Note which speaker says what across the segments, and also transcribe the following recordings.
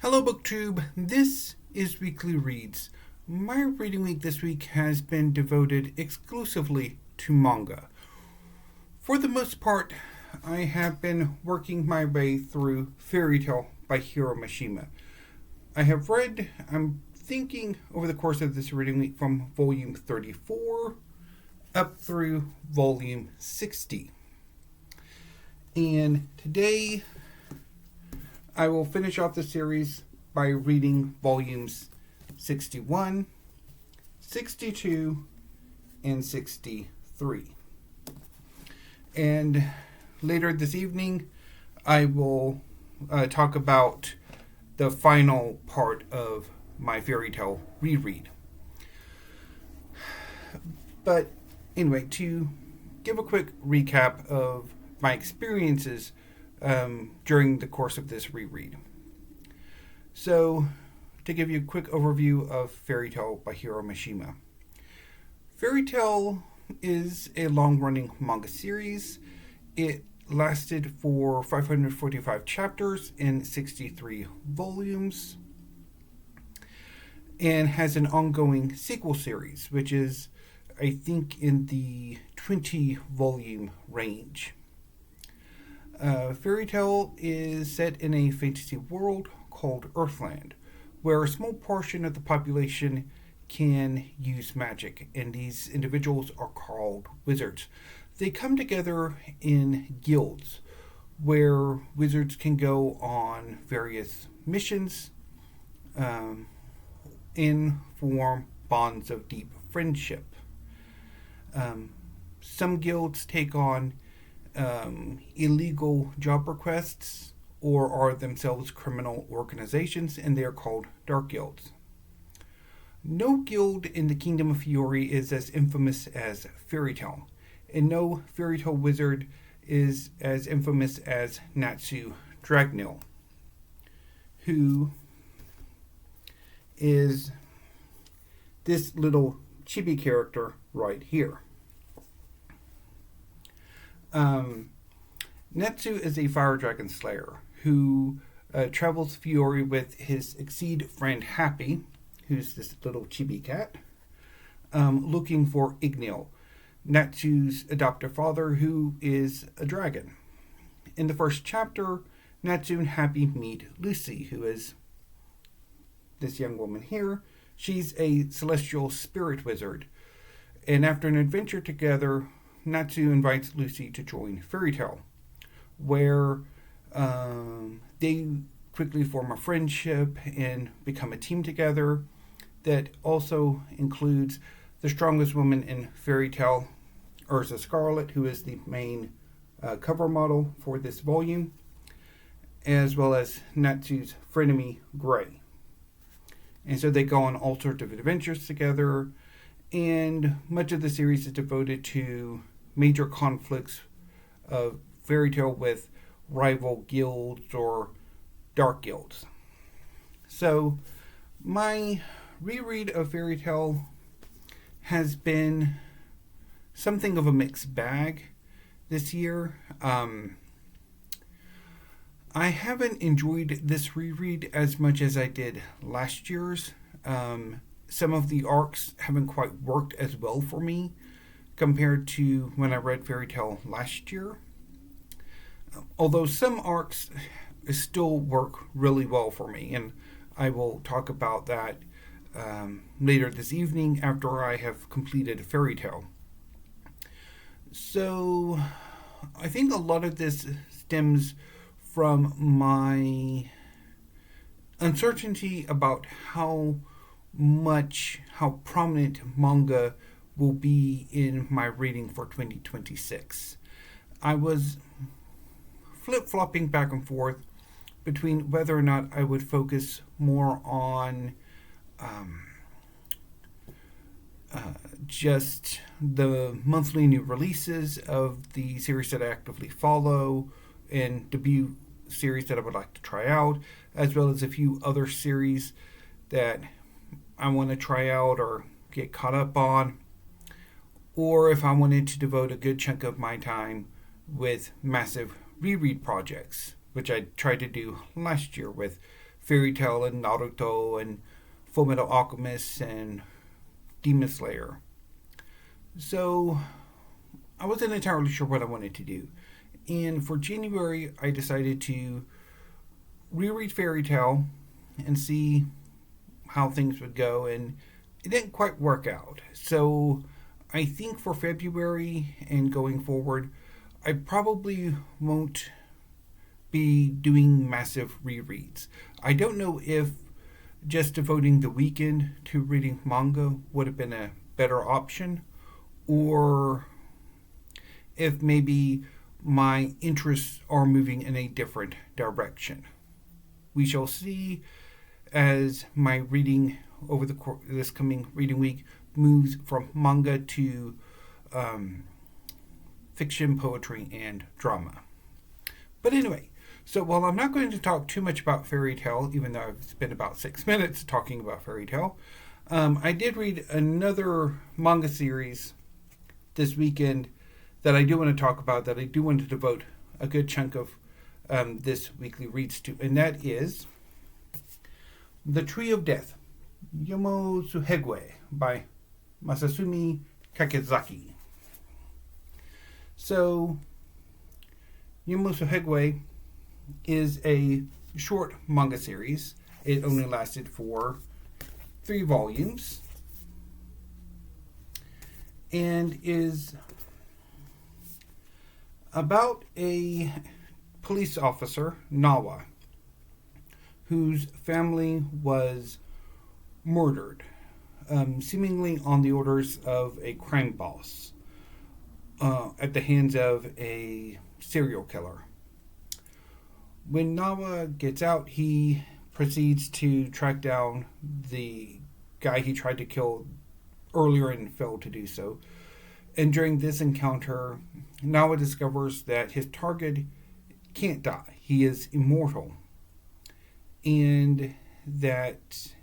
Speaker 1: Hello BookTube, this is Weekly Reads. My reading week this week has been devoted exclusively to manga. For the most part, I have been working my way through Fairy Tail by Hiro Mashima. I have read, I'm thinking, over the course of this reading week from volume 34 up through volume 60. And today I will finish off the series by reading volumes 61, 62, and 63. And later this evening, I will talk about the final part of my fairy tale reread. But anyway, to give a quick recap of my experiences during the course of this reread. So, to give you a quick overview of Fairy Tail by Hiro Mashima. Fairy Tail is a long-running manga series. It lasted for 545 chapters in 63 volumes and has an ongoing sequel series, which is, I think, in the 20-volume range. Fairy Tail is set in a fantasy world called Earthland, where a small portion of the population can use magic, and these individuals are called wizards. They come together in guilds, where wizards can go on various missions and form bonds of deep friendship. Some guilds take on illegal job requests or are themselves criminal organizations, and they are called dark guilds. No guild in the Kingdom of Fury is as infamous as Fairy Tail, and no Fairy Tail wizard is as infamous as Natsu Dragneel, who is this little chibi character right here. Natsu is a fire dragon slayer who travels Fury with his Exceed friend Happy, who's this little chibi cat, looking for Ignil, Natsu's adoptive father, who is a dragon. In the first chapter, Natsu and Happy meet Lucy, who is this young woman here. She's a celestial spirit wizard, and after an adventure together, Natsu invites Lucy to join Fairy Tail, where they quickly form a friendship and become a team together that also includes the strongest woman in Fairy Tail, Urza Scarlet, who is the main cover model for this volume, as well as Natsu's frenemy, Gray. And so they go on all sorts of adventures together, and much of the series is devoted to major conflicts of Fairy Tail with rival guilds or dark guilds. So my reread of Fairy Tail has been something of a mixed bag this year. I haven't enjoyed this reread as much as I did last year's. Some of the arcs haven't quite worked as well for me compared to when I read Fairy Tail last year. Although some arcs still work really well for me, and I will talk about that later this evening after I have completed Fairy Tail. So I think a lot of this stems from my uncertainty about how prominent manga will be in my reading for 2026. I was flip-flopping back and forth between whether or not I would focus more on just the monthly new releases of the series that I actively follow and debut series that I would like to try out, as well as a few other series that I want to try out or get caught up on, or if I wanted to devote a good chunk of my time with massive reread projects, which I tried to do last year with Fairy Tail and Naruto and Fullmetal Alchemist and Demon Slayer. So I wasn't entirely sure what I wanted to do. And for January, I decided to reread Fairy Tail and see how things would go, and it didn't quite work out. So I think for February and going forward, I probably won't be doing massive rereads. I don't know if just devoting the weekend to reading manga would have been a better option, or if maybe my interests are moving in a different direction. We shall see as my reading over this coming reading week moves from manga to fiction, poetry, and drama. But anyway, so while I'm not going to talk too much about Fairy Tail, even though I've spent about 6 minutes talking about Fairy Tail, I did read another manga series this weekend that I do want to talk about, that I do want to devote a good chunk of this weekly reads to, and that is The Tree of Death, Yomotsuhegui by Masasumi Kakizaki. So, Yomotsuhegui is a short manga series. It only lasted for 3 volumes and is about a police officer, Nawa, whose family was murdered, seemingly on the orders of a crime boss, at the hands of a serial killer. When Nawa gets out, he proceeds to track down the guy he tried to kill earlier and failed to do so. And during this encounter, Nawa discovers that his target can't die. He is immortal. And that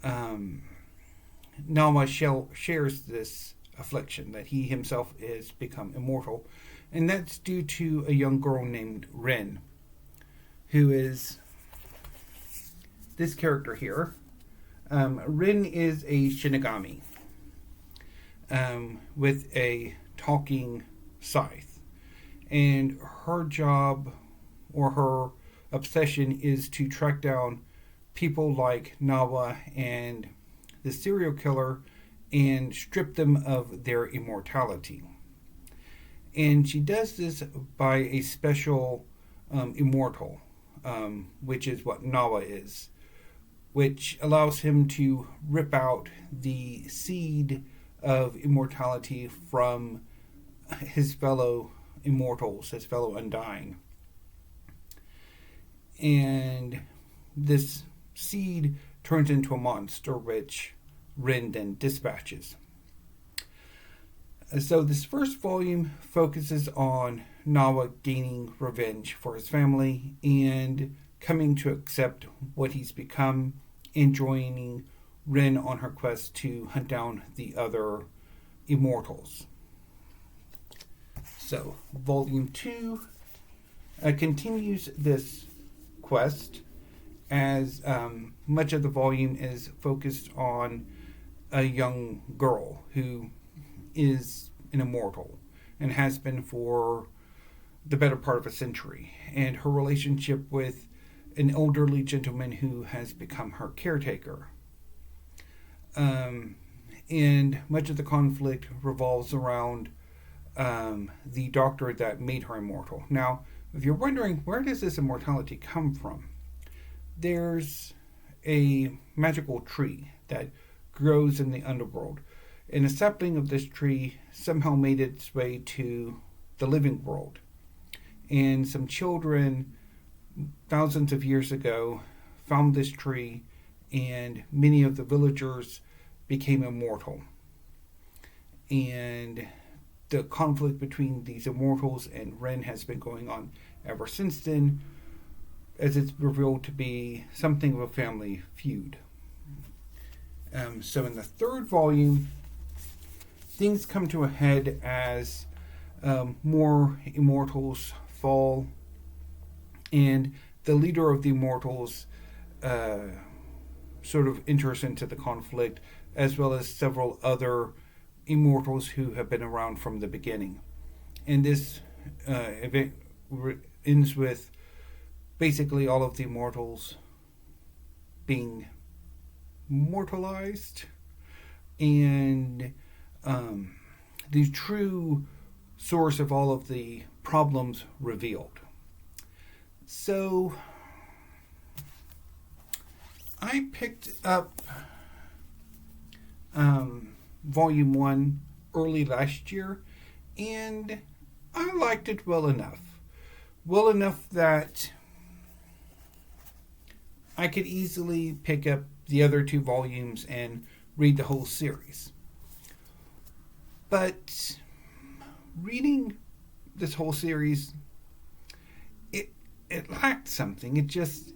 Speaker 1: Nawa shares this affliction, that he himself has become immortal. And that's due to a young girl named Rin, who is this character here. Rin is a Shinigami with a talking scythe. And her job, or her obsession, is to track down people like Nawa and the serial killer and strip them of their immortality. And she does this by a special immortal, which is what Nawa is, which allows him to rip out the seed of immortality from his fellow immortals, his fellow undying. And this seed turns into a monster, which Rin then dispatches. So this first volume focuses on Nawa gaining revenge for his family and coming to accept what he's become, and joining Rin on her quest to hunt down the other immortals. So, Volume 2 continues this quest, as much of the volume is focused on a young girl who is an immortal and has been for the better part of a century, and her relationship with an elderly gentleman who has become her caretaker. And much of the conflict revolves around the doctor that made her immortal. Now, if you're wondering, where does this immortality come from? There's a magical tree that grows in the underworld, and a sapling of this tree somehow made its way to the living world. And some children, thousands of years ago, found this tree, and many of the villagers became immortal. And the conflict between these immortals and Ren has been going on ever since then, as it's revealed to be something of a family feud. So in the third volume, things come to a head as more immortals fall, and the leader of the immortals sort of enters into the conflict, as well as several other immortals who have been around from the beginning. And this event ends with basically all of the immortals being mortalized, and the true source of all of the problems revealed. So I picked up Volume 1 early last year, and I liked it well enough. Well enough that I could easily pick up the other 2 volumes and read the whole series. But reading this whole series, it lacked something. It just,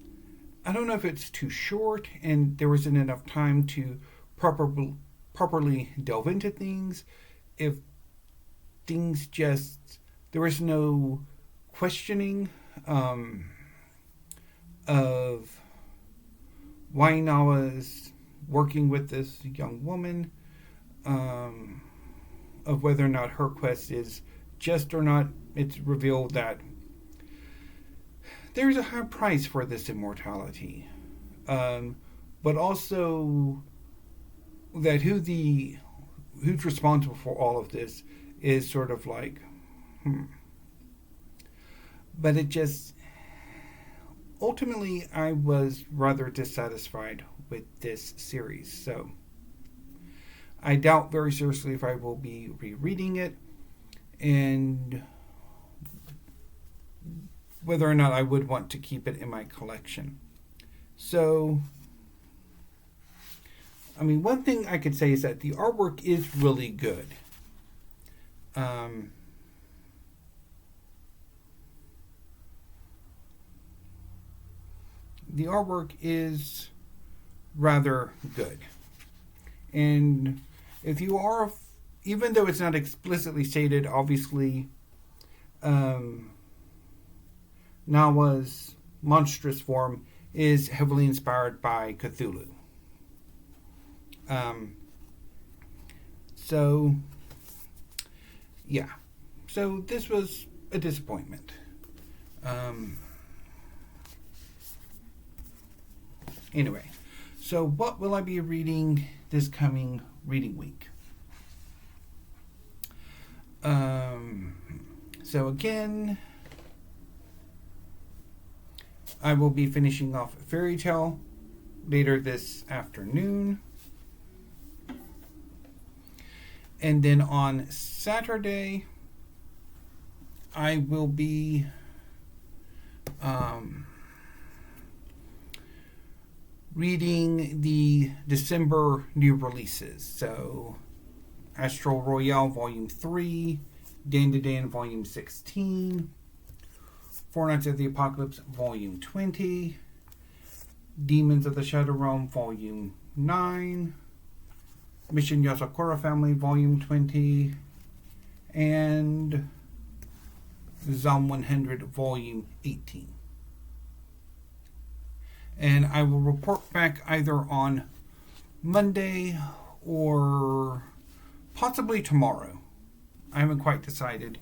Speaker 1: I don't know if it's too short and there wasn't enough time to properly delve into things. If things just, there was no questioning of why Nawa's working with this young woman, of whether or not her quest is just or not. It's revealed that there's a high price for this immortality, but also that who's responsible for all of this is sort of like, But it just, ultimately, I was rather dissatisfied with this series. So I doubt very seriously if I will be rereading it, and whether or not I would want to keep it in my collection. So, I mean, one thing I could say is that the artwork is really good. The artwork is rather good. And if you are, even though it's not explicitly stated, obviously, Nawa's monstrous form is heavily inspired by Cthulhu. So, yeah. So this was a disappointment. Anyway, so what will I be reading this coming reading week? So again, I will be finishing off Fairy Tale later this afternoon. And then on Saturday, I will be reading the December new releases. So, Astro Royale Volume 3, DanDaDan Volume 16, Four Nights of the Apocalypse Volume 20, Demons of the Shadow Realm Volume 9, Mission Yozakura Family Volume 20, and Zom 100 Volume 18. And I will report back either on Monday or possibly tomorrow. I haven't quite decided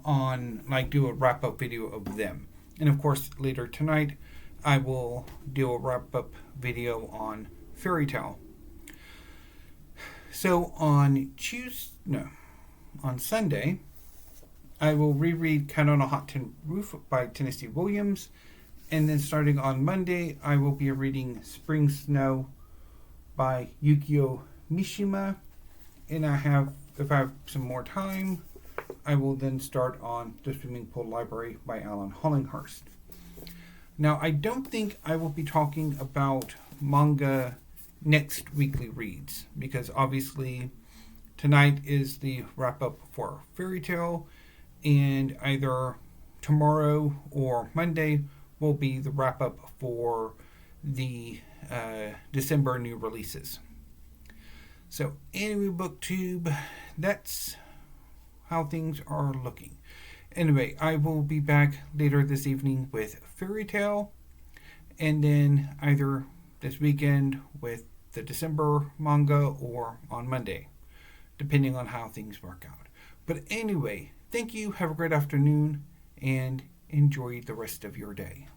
Speaker 1: on, do a wrap-up video of them. And of course, later tonight, I will do a wrap-up video on Fairy Tale. So on Sunday, I will reread Cat on a Hot Tin Roof by Tennessee Williams. And then starting on Monday, I will be reading Spring Snow by Yukio Mishima. And if I have some more time, I will then start on The Swimming Pool Library by Alan Hollinghurst. Now, I don't think I will be talking about manga next weekly reads, because obviously tonight is the wrap-up for Fairy Tale, and either tomorrow or Monday will be the wrap-up for the December new releases. So anyway, BookTube, that's how things are looking. Anyway, I will be back later this evening with Fairy Tale, and then either this weekend with the December manga or on Monday, depending on how things work out. But anyway, thank you, have a great afternoon, and enjoy the rest of your day.